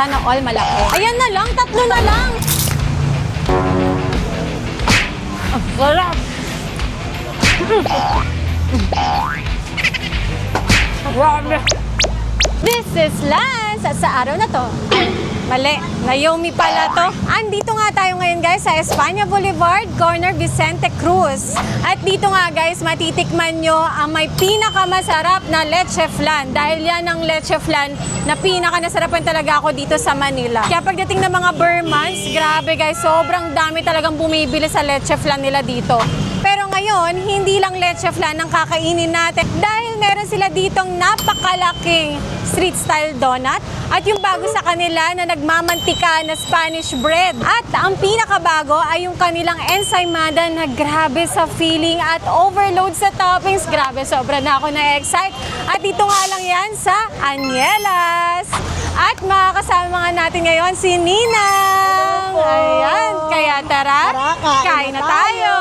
Sana all malaki. Ayan na lang, tatlo na lang. Ang sarap. Grabe. This is Lance at sa araw na to. Mali, Naomi pala to. Andito nga tayo ngayon guys sa Espanya Boulevard, corner Vicente Cruz. At dito nga guys, matitikman nyo ang may pinakamasarap na leche flan. Dahil yan ang leche flan na pinakanasarapan talaga ako dito sa Manila. Kaya pagdating ng mga Burmans, grabe guys, sobrang dami talagang bumibili sa leche flan nila dito. Pero ngayon, hindi lang leche flan ang kakainin natin dahil meron sila ditong napakalaking street style donut at yung bago sa kanila na nagmamantika na Spanish bread. At ang pinakabago ay yung kanilang ensaymada na grabe sa feeling at overload sa toppings. Grabe, sobra na ako na-excite. At dito nga lang yan sa Anielas. At makakasama nga natin ngayon si Ninang. Ayan, kaya tara, kain na tayo.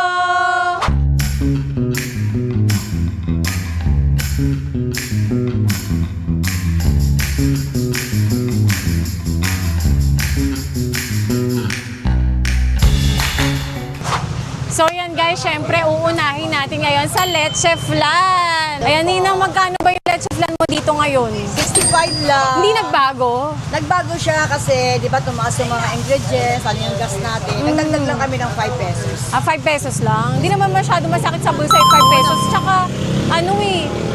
So yan guys, syempre uunahin natin ngayon sa leche flan. Ayan Ninang, magkano ba yung leche flan mo dito ngayon? 65 lang. Hindi nagbago? Nagbago siya kasi, di ba, tumaas yung mga ingredients, ano yung gas natin. Nagdagdag lang kami ng 5 pesos. 5 pesos lang? Hindi naman masyado masakit sa bulsa yung 5 pesos. Tsaka,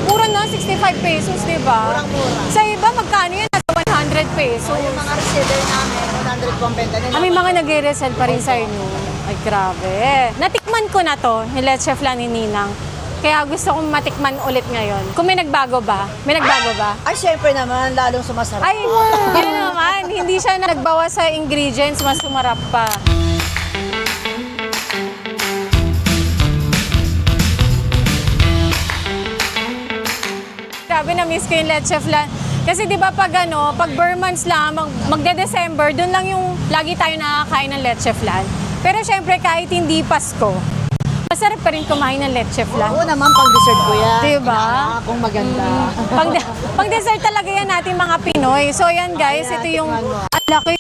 mura na, 65 pesos, di ba? Murang-mura. Sa iba, magkano yan? Nasa 100 pesos. So, yung mga receiver namin, 100 po ang benta nila. May mga nagre-resell pa rin sa inyo. Ay, grabe. Natikman ko na to, yung leche flan ni Ninang. Kaya gusto kong matikman ulit ngayon. Kung may nagbago ba? May nagbago ba? Ay, syempre naman, lalong sumasarap. Ay, yun naman. Hindi siya nagbawas sa ingredients, mas sumarap pa. Grabe, na-miss ko yung leche flan. Kasi di ba pag Burmans lang, magde-December, dun lang yung lagi tayo nakakain ng leche flan. Pero syempre kahit hindi Pasko, masarap pa rin kumain ng leche flan. Oo naman, pang-dessert ko yan. Diba? Kung maganda. Pang-dessert talaga yan natin mga Pinoy. So yan guys, ito yung ang laki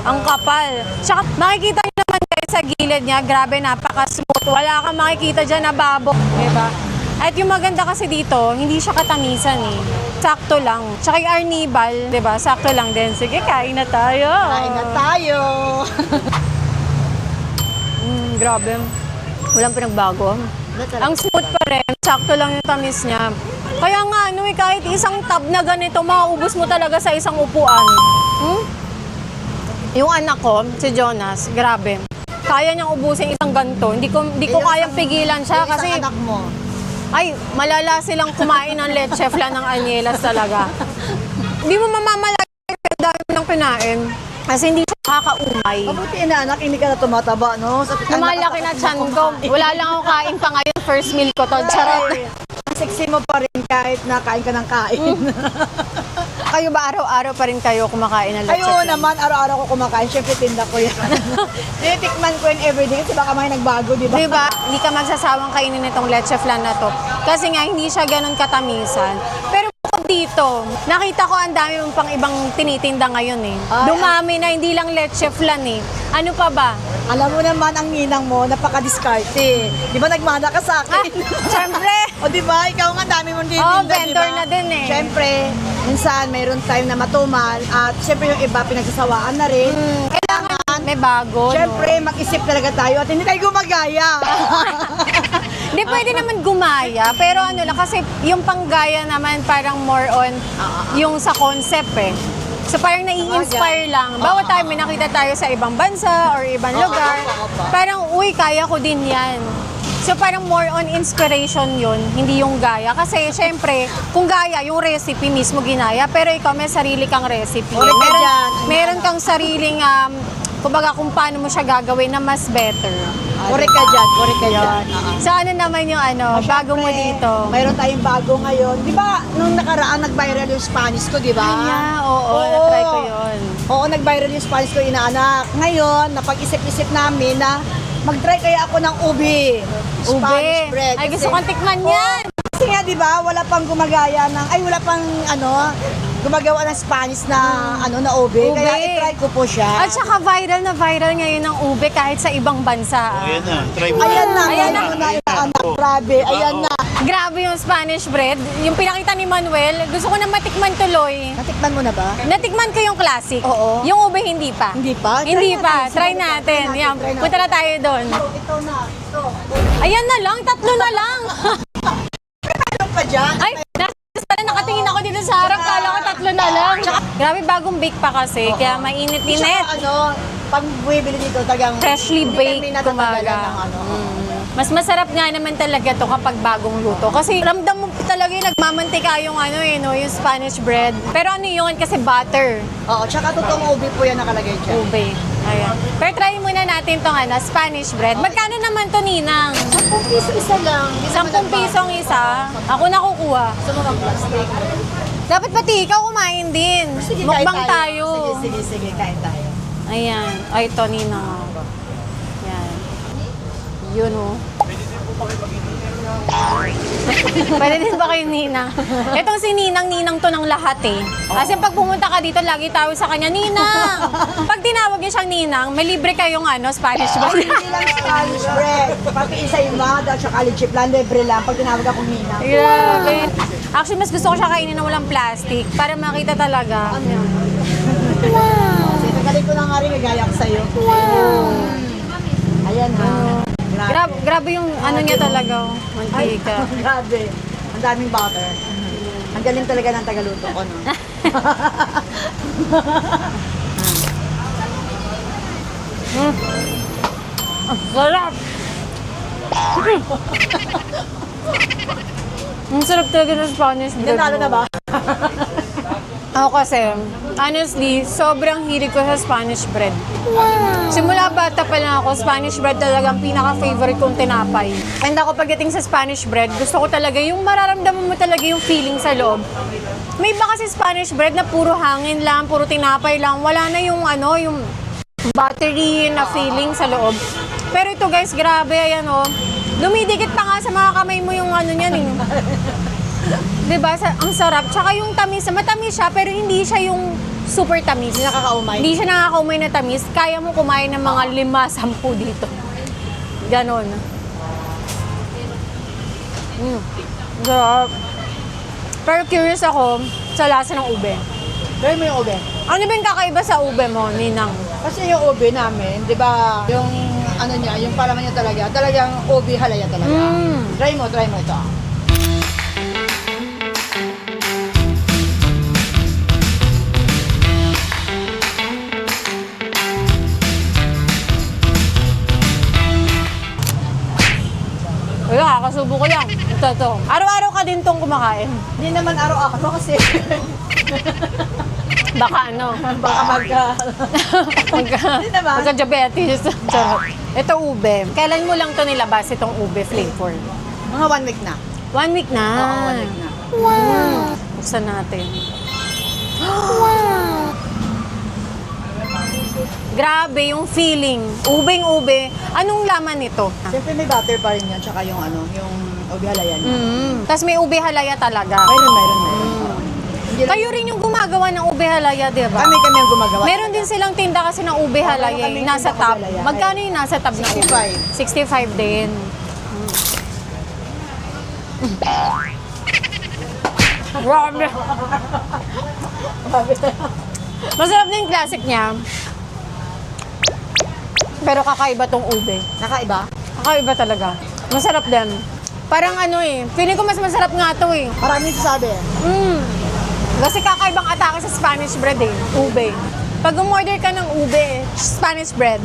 ang kapal. Tsaka makikita nyo naman guys sa gilid niya, grabe napaka-smooth. Wala kang makikita dyan na babok. Diba? At yung maganda kasi dito, hindi siya katamisan eh. Sakto lang. Tsaka yung arnibal, diba? Sakto lang din. Sige, kain na tayo. Kain na tayo. Grabe. Walang pinagbago. Ang smooth pa rin. Sakto lang yung tamis niya. Kaya nga, kahit isang tab na ganito, mauubos mo talaga sa isang upuan. Yung anak ko, si Jonas, grabe. Kaya niyang ubusin isang ganito. Hindi ko kayang pigilan siya kasi... Isang anak mo. Ay, malala silang kumain ng leche flan ng Anielas talaga. Hindi mo mamamalaki dahil mo nang kinain. Kasi hindi siya kakaumay. Mabuti na anak, hindi ka na tumataba, no? Lumalaki na tiyan ko. Wala lang ako kain pa ngayon. First meal ko to. Charot. Ang sexy mo pa rin kahit nakain ka ng kain. Kayo ba araw-araw pa rin kayo kumakain ng leche Ayun flan? naman, araw-araw ko kumakain. Siyempre, tinda ko yan. Tinitikman ko yun everyday kasi baka may nagbago, di ba? Diba? Hindi ka magsasawang kainin itong leche flan na to. Kasi nga, hindi siya ganun katamisan. Pero bukod dito, nakita ko ang dami mong pang ibang tinitinda ngayon eh. Dumami na, hindi lang leche flan eh. Ano pa ba? Alam mo naman ang ninang mo, napaka-diskarte. Di ba nagmana ka sa akin? Siyempre! O di ba, ikaw nga dami mong tinitinda, vendor na din eh. Siyempre, minsan mayroon time na matumal at siyempre yung iba pinagsasawaan na rin. Kailangan may bago, Siyempre, mag-isip talaga tayo at hindi tayo gumagaya. Hindi, pwede naman gumaya. Pero lang, kasi yung panggaya naman parang more on yung sa concept eh. So parang nai-inspire lang. Bawat time may nakita tayo sa ibang bansa or ibang lugar, parang, uy, kaya ko din yan. So parang more on inspiration yun, hindi yung gaya. Kasi syempre, kung gaya, yung recipe mismo ginaya, pero ikaw may sarili kang recipe. Meron kang sariling, kumbaga kung paano mo siya gagawin na mas better. Correct ka dyan. So ano naman yung bago mo dito? Mayroon tayong bago ngayon. Di ba, nung nakaraan nag-viral yung Spanish ko, di ba? Oo, na-try ko yun. Oo, nag-viral yung Spanish ko, inaanak. Ngayon, napag-isip-isip namin na mag-try kaya ako ng ubi. Spanish bread. Ay, gusto kong tikman yan. Kasi nga, di ba, wala pang gumagaya ng, wala pang gumagawa ng Spanish na na ube. Ube. Kaya i-try ko po siya. At saka viral na viral ngayon ang ube kahit sa ibang bansa. Ayan na, try mo. Ayan na, Ayan na. anak, grabe, ayan na. Grabe yung Spanish bread. Yung pinakita ni Manuel, gusto ko na matikman tuloy. Natikman mo na ba? Natikman ko yung classic. Oo. Yung ube hindi pa. Hindi pa? Hindi Try pa. natin. Try natin. Yan. Try natin. Punta na tayo doon. Ito na, ito. Ayan na lang, tatlo na lang. Ano pa dyan? Ay, nasa nakatingin ako dito sa harap. Kala ko tatlo na lang. Grabe, bagong bake pa kasi. Kaya mainit-init. Tsaka pag bumibili dito, tagang Freshly hindi baked, kami natatagalan kumbaga. ng Mas masarap nga naman talaga to kapag bagong luto. Kasi ramdam mo talaga yung nagmamantika yung yung Spanish bread. Pero ano yun? Kasi butter. Oo, tsaka totoong ube po yan nakalagay dyan. Ube. Ayan. Pero try muna natin tong Spanish bread. Magkano naman to, Ninang? 10 piso isa lang. 10 pisong isa. Ako na kukuha. Sa mga plastic. Dapat pati ikaw kumain din. Sige, kain Mukbang tayo. Sige, kain tayo. Ayan. Ay, ito, Ninang. Yan. Yun, oh. Pwede din ba kayo Ninang? Itong si Ninang to ng lahat eh. Kasi pag pumunta ka dito, lagi tawag sa kanya, Ninang! Pag tinawag niyo siyang Ninang, may libre kayong Spanish bread. Hindi lang Spanish bread. Pati isa yung mga at saka lichip lang, libre lang. Pag tinawag akong Nina. Grabe. Actually, mas gusto ko siya kainin na walang plastic para makita talaga. Kasi tagaling ko na nga rin, nagaya ko sa'yo. Ayan ha. Grabe yung niya talaga, oh. Mantika. Grabe. Ang daming butter. Ang galing talaga ng tagaluto ko, no? Ang sarap! Ang sarap talaga ng Spanish bread. Nanalo na ba? Ako kasi, honestly, sobrang hilig ko sa Spanish bread. Simula bata pa lang ako, Spanish bread talaga ang pinaka-favorite kong tinapay. And ako pagdating sa Spanish bread, gusto ko talaga yung mararamdaman mo talaga yung feeling sa loob. May iba kasi Spanish bread na puro hangin lang, puro tinapay lang. Wala na yung yung buttery na feeling sa loob. Pero ito guys, grabe, ayan dumidikit pa nga sa mga kamay mo yung niyan eh. Diba? Ang sarap. Tsaka yung tamis, matamis siya, pero hindi siya yung super tamis. Hindi nakakaumay. Hindi siya nakakaumay na tamis. Kaya mo kumain ng mga 5-10 dito. Ganon. Sarap. Pero curious ako sa lasa ng ube. Try mo yung ube. Ano ba yung kakaiba sa ube mo, Ninang? Kasi yung ube namin, di ba, yung niya, yung palaman niya talagang ube halaya talaga. Try mo ito. Wala, kakasubo ko lang. Ito. Araw-araw ka din tong kumakain. Hindi naman araw-araw kasi Baka baka Hindi naman. magka-diabetes. Charot. Ito ube. Kailan mo lang to nilabas itong ube flavor? mga 1 week na. 1 week na. Oo, 1 week na. Wow. Buksan natin. Wow. Grabe yung feeling. Ubeng-ube. Anong laman nito? Siyempre may butter pa rin yan, tsaka yung yung ube halaya niya. Tapos may ube halaya talaga. Mayroon. Hindi lang- Kayo rin yung gumagawa ng ube halaya, di ba? Kami ang gumagawa. Meron din silang tinda kasi ng ube halaya. kami Nasa tinda tab. ube halaya. Magkano yung nasa tab na ube? 65 din. Grabe. Masarap din yung classic niya. Pero kakaiba tong ube. Nakaiba? Kakaiba talaga. Masarap din. Parang feeling ko mas masarap nga to eh. Maraming sasabi. Kasi kakaibang atake sa Spanish bread eh. Ube. Pag umorder ka ng ube, Spanish bread,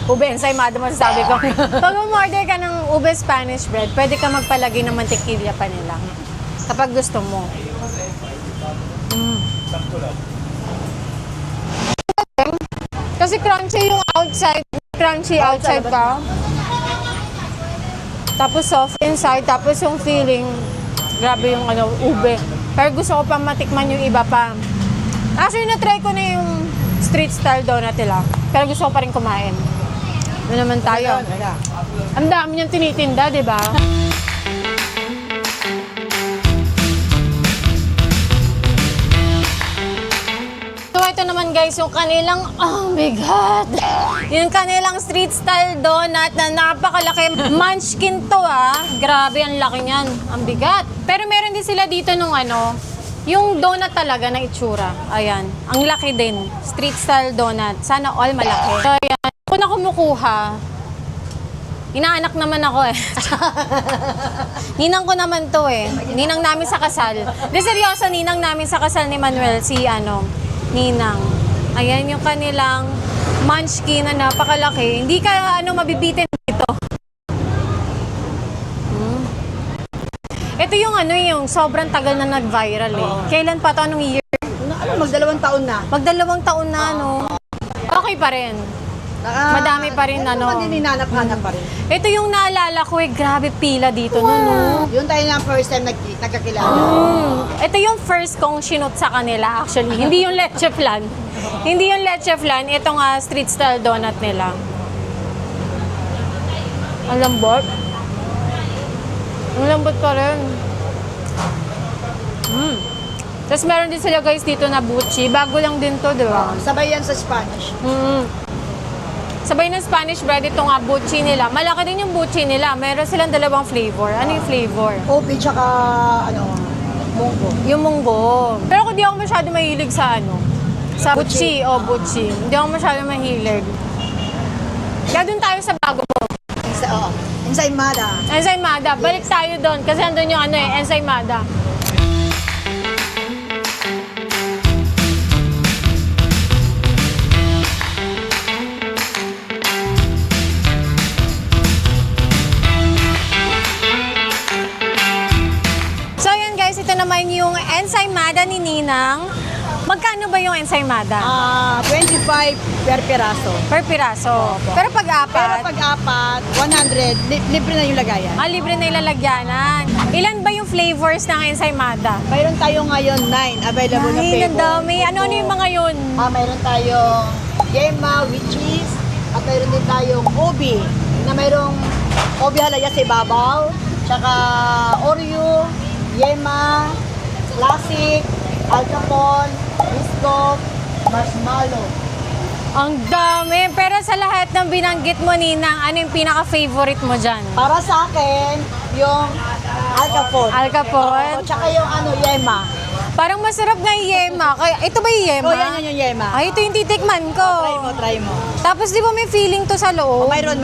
ube, ensaymado masasabi ko. Pag umorder ka ng ube Spanish bread, pwede ka magpalagay ng mantikilya pa nila. Kapag gusto mo. Kasi crunchy yung outside, crunchy outside pa. Tapos soft inside, tapos yung feeling, grabe yung ube. Pero gusto ko pa matikman yung iba pa. Actually, na-try ko na yung street style donut nila. Pero gusto ko pa rin kumain. Ano naman tayo? Ang dami niyang tinitinda, di ba? Ayan guys, yung kanilang, oh my God! Yung kanilang street style donut na napakalaki. Munchkin to Grabe, ang laki niyan. Ang bigat. Pero meron din sila dito nung yung donut talaga na itsura. Ayan. Ang laki din. Street style donut. Sana all malaki. So ayan. Kung na kumukuha, inaanak naman ako Ninang ko naman to Ninang namin sa kasal. Di seryoso, ninang namin sa kasal ni Manuel, si Ninang. Ayan yung kanilang munchkin na napakalaki. Hindi ka mabibitin dito. Ito yung yung sobrang tagal na nag-viral Kailan pa to? Anong year? Mag-2 taon na. Mag-2 taon na, Okay pa rin. Madami pa rin, Hindi ninanap-hanap pa rin. Ito yung naalala ko grabe pila dito Yun tayo na first time nagkakilala. Ito yung first kong sinot sa kanila actually. Hindi yung leche flan. Hindi yung leche flan. Ito nga street style donut nila. Ang lambot. Ang lambot pa rin. Tapos meron din sila guys dito na buchi. Bago lang din to, di ba? Sabay yan sa Spanish. Sabay ng Spanish bread, ito nga buchi nila. Malaki din yung buchi nila. Meron silang 2 flavor. Ano yung flavor? Obi tsaka munggo. Yung munggo. Pero kung di ako masyado mahilig sa sa buchi o buchi. Hindi ako masyado mahilig. Kaya dun tayo sa bago mo. Ensaymada. Ensaymada. Balik tayo doon kasi andun yung ensaymada. Ito naman yung ensaymada ni Ninang. Magkano ba yung ensaymada? 25 per piraso. Per piraso. Pero pag-apat? Pero pag-apat, 100, libre na yung lagayan. Libre na yung lalagyanan. Ilan ba yung flavors ng ensaymada? Mayroon tayo ngayon 9 available na flavor. Ang dami. Ano yung mga yun? Mayroon tayong yema with cheese at mayroon din tayong ubi na mayroong ubi halaya sa ibabaw, tsaka Oreo, yema, classic, alcapon, biscuit, marshmallow. Ang dami. Pero sa lahat ng binanggit mo, Ninang, ano yung pinaka-favorite mo dyan? Para sa akin, yung alcapon. Alcapon? Tsaka yung yema. Parang masarap na yung yema. Ito ba yung yema? Yan yung yema. Ay, ito yung titikman ko. Try mo. Tapos di ba may feeling to sa loob? Mayroon.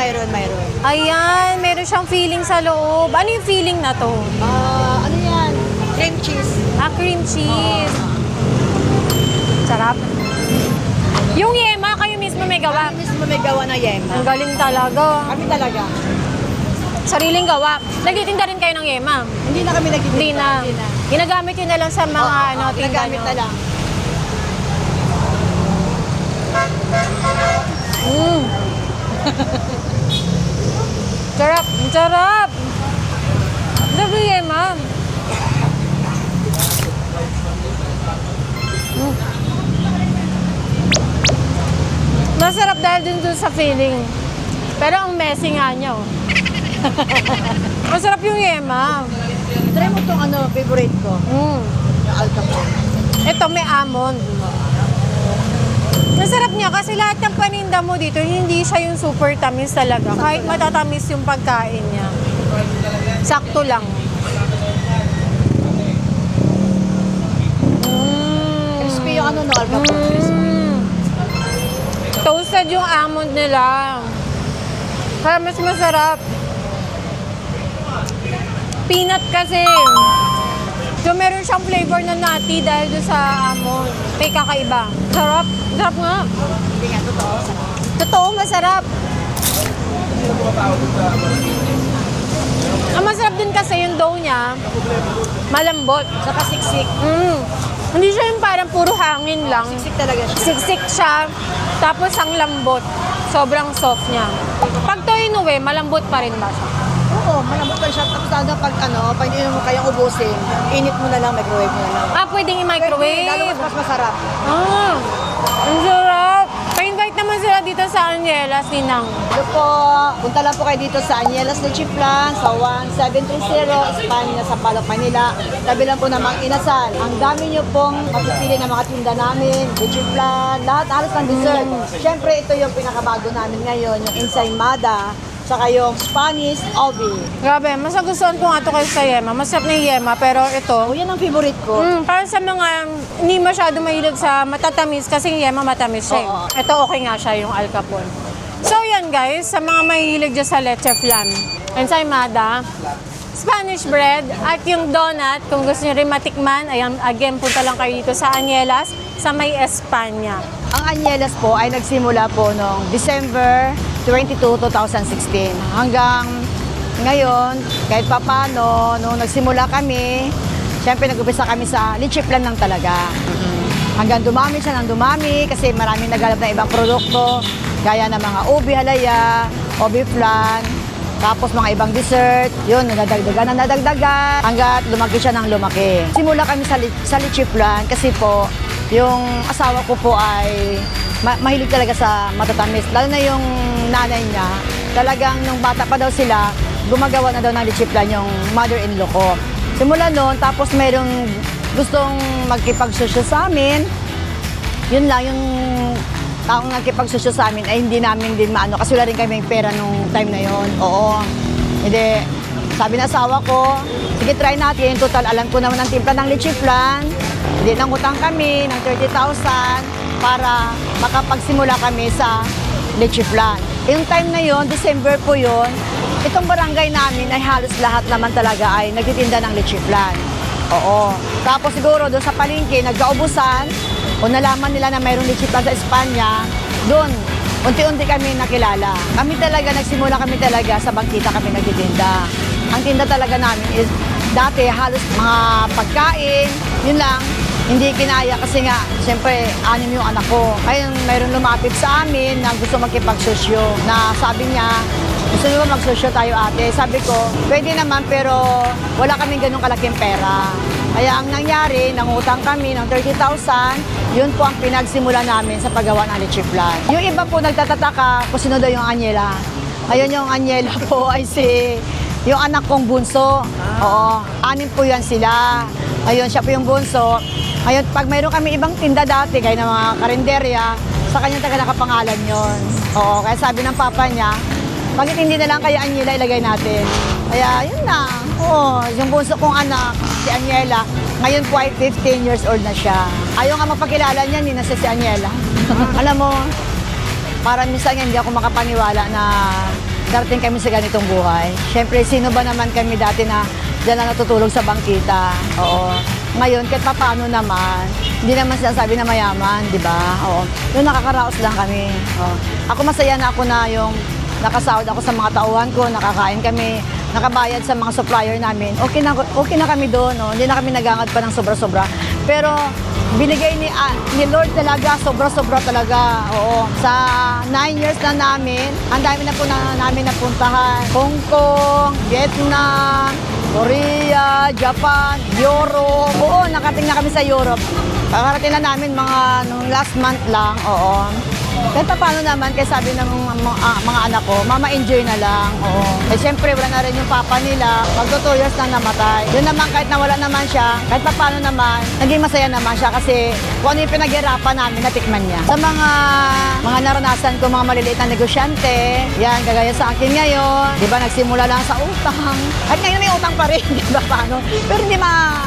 Ayan, meron siyang feeling sa loob. Ano yung feeling na to? Ano yan? Cream cheese. Cream cheese. Sarap. Yung yema, kayo mismo may gawa. Kami mismo may gawa na yema. Ang galing talaga. Kami talaga. Sariling gawa. Nagtitinda rin kayo ng yema? Hindi na kami nagtitinda. Hindi na. Ginagamit yun na lang sa mga tinda ginagamit nyo. na lang. Sarap. Ang sarap. Sarap yung yema. Masarap dahil din dun sa feeling. Pero ang messy nga niya. Masarap yung yema. Try mo itong favorite ko. Yung alcapon. Ito may almond. Masarap niya kasi lahat ng paninda mo dito, hindi siya yung super tamis talaga. Kahit matatamis yung pagkain niya. Sakto lang. Crispy yung alcapon. Crispy. Toasted yung almond nila. Kaya mas masarap. Peanut kasi. So meron siyang flavor na nutty dahil doon sa almond. May kakaiba. Sarap. Sarap nga. Hindi nga, totoo. Totoo, masarap. Ang masarap din kasi yung dough niya, malambot. Saka siksik. Hindi siya yung parang puro hangin lang. Siksik talaga siya. Siksik siya, tapos ang lambot. Sobrang soft niya. Pag to inuwi, malambot pa rin ba siya? Oo, malambot lang siya. Tapos pag pag hindi mo kayang ubusin, init mo na lang, microwave mo na lang. Pwedeng i-microwave. Lalo mas masarap. Ang sarap. Pa-invite naman sila dito sa Anyelas, Ninang? Ito po, punta lang po kayo dito sa Anyelas Leche Plan sa 1730 Espanya sa Palok, Manila. Tabi lang po ng Mang Inasal. Ang dami nyo pong mapipili ng mga tinda namin, Leche Plan, lahat halos ng dessert. Siyempre, ito yung pinakabago namin ngayon, yung ensaymada, saka yung Spanish Obi. Grabe, mas nagustuhan ko nga ito kayo sa Yema. Masarap na yung Yema, pero ito, O, yan ang favorite ko. para sa mga hindi masyado mahilig sa matatamis, kasi yung Yema matamis siya. Oo. Ito okay nga siya, yung Al Capone. So yan guys, sa mga mahilig dyan sa leche flan, ensaymada, Spanish bread, at yung donut, kung gusto nyo rin matikman, ayan, again, punta lang kayo dito sa Anyelas, sa may Espanya. Ang Anyelas po ay nagsimula po noong December 22, 2016. Hanggang ngayon, kahit papano, nung nagsimula kami, syempre nag-upisa kami sa leche flan lang talaga. Hanggang dumami siya ng dumami kasi maraming naghanap ng ibang produkto, gaya ng mga ubi halaya, ubi flan, tapos mga ibang dessert, yun, nadagdagan, hanggat lumaki siya ng lumaki. Simula kami sa leche flan kasi po, yung asawa ko po ay mahilig talaga sa matatamis. Lalo na yung nanay niya, talagang nung bata pa daw sila, gumagawa na daw ng leche flan yung mother-in-law ko. Simula noon, tapos merong gustong magkipagsosyo sa amin. Yun lang, yung taong nagkipagsosyo sa amin ay hindi namin din maano kasi wala rin kami pera nung time na yon. Oo. Hindi, sabi ng asawa ko, sige try natin. Total, alam ko naman ang timpla ng leche flan. Hindi, nangutang kami ng 30,000 para makapagsimula kami sa leche flan. Yung time na yon, December po yon, itong barangay namin ay halos lahat naman talaga ay nagtitinda ng leche flan. Oo. Tapos siguro doon sa palengke, nagkaubusan, o nalaman nila na mayroong leche flan sa Espanya, doon, unti-unti kami nakilala. Kami talaga, nagsimula kami talaga sa bangkita kami nagtitinda. Ang tinda talaga namin is, dati halos mga pagkain, yun lang, hindi kinaya kasi nga, siyempre, 6 yung anak ko. Ayun, mayroon lumapit sa amin na gusto magkipagsosyo, na sabi niya, gusto niyo ba magsosyo tayo ate? Sabi ko, pwede naman pero wala kaming ganun kalaking pera. Kaya ang nangyari, nangutang kami ng 30,000, yun po ang pinagsimula namin sa paggawa ng leche flan. Yung iba po nagtatataka kung sino daw yung Anyela. Ayun yung Anyela po ay yung anak kong bunso. Oo, 6 po yan sila. Ayun, siya po yung bunso. Ayun, pag mayroon kami ibang tinda dati, gaya ng mga karinderya, sa kanya taga nakapangalan yon. Oo, kaya sabi ng papa niya, bakit hindi na lang kaya Anyela ilagay natin? Kaya yun na. Oo, yung bunso kong anak, si Anyela, ngayon po ay 15 years old na siya. Ayaw nga mapakilala niya, ni nasa si Anyela. Alam mo, parang minsan hindi ako makapaniwala na darating kami sa ganitong buhay. Siyempre, sino ba naman kami dati na dyan na natutulog sa bangkita? Oo. Ngayon, kahit paano naman, hindi naman sinasabi na mayaman, di ba? Oo. Yung nakakaraos lang kami. Oo. Ako masaya na ako na yung nakasahod ako sa mga tauhan ko, nakakain kami, nakabayad sa mga supplier namin. Okay na kami doon, no? Hindi na kami nagangad pa ng sobra-sobra. Pero binigay ni Lord talaga, sobra-sobra talaga. Oo. Sa 9 years na namin, ang dami na po namin napuntahan. Hong Kong, Vietnam, Korea, Japan, Europe. Oo, nakating na kami sa Europe. Kakarating na namin nung last month lang, oo. Kahit paano naman, kaya sabi ng mga anak ko, mama enjoy na lang, oo. Eh siyempre, wala na rin yung papa nila, magto 2 years na namatay. Yun naman, kahit nawala naman siya, kahit paano naman, naging masaya naman siya kasi kung ano yung pinaghirapan namin, natikman niya. Sa mga naranasan ko, mga maliliit na negosyante, yan, kagaya sa akin ngayon, di ba, nagsimula lang sa utang. At ngayon may utang pa rin, di ba, paano? Pero hindi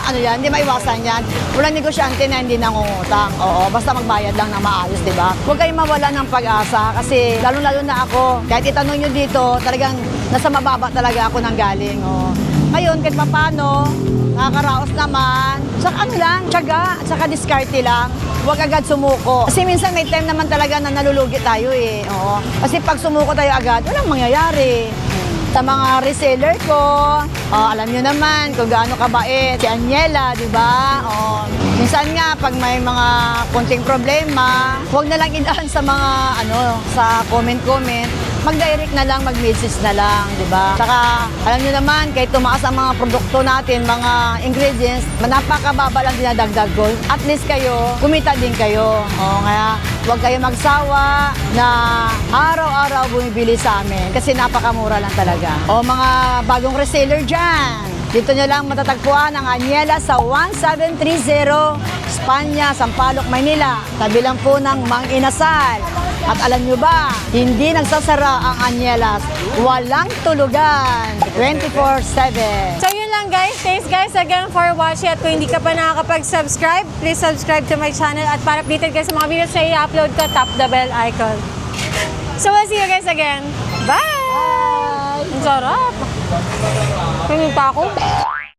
hindi maiwasan yan. Walang negosyante na hindi nangungutang, oo, basta magbayad lang na maayos, di ba? Huwag kayong mawala ng pag-asa kasi lalo-lalo na ako, kahit itanong nyo dito, talagang nasa mababa talaga ako nang galing. Oh. Ngayon, kahit paano, nakakaraos naman, saka tiyaga, saka diskarte lang, huwag agad sumuko. Kasi minsan may time naman talaga na nalulugi tayo eh. Oo. Kasi pag sumuko tayo agad, walang mangyayari. Sa mga reseller ko, alam nyo naman kung gaano kabait si Anyela, di ba? Minsan nga, pag may mga konting problema, huwag na lang idaan sa mga, sa comment. mag-direct na lang, mag-message na lang, di ba? Saka, alam nyo naman, kahit tumaas ang mga produkto natin, mga ingredients, napakababa lang dinadagdag ko. At least kayo, kumita din kayo. O, kaya, huwag kayo magsawa na araw-araw bumibili sa amin kasi napakamura lang talaga. O, mga bagong reseller dyan, dito nyo lang matatagpuan ang Anyela sa 1730 Espanya, Sampaloc, Maynila. Tabi lang po ng Mang Inasal. At alam nyo ba, hindi nagsasara ang Anyelas. Walang tulugan. 24/7. So yun lang guys. Thanks guys again for watching. At kung hindi ka pa nakakapag-subscribe, please subscribe to my channel. At para updated kayo sa mga videos na i-upload ko, tap the bell icon. So we'll see you guys again. Bye! Ang sarap. Pinig pa ako.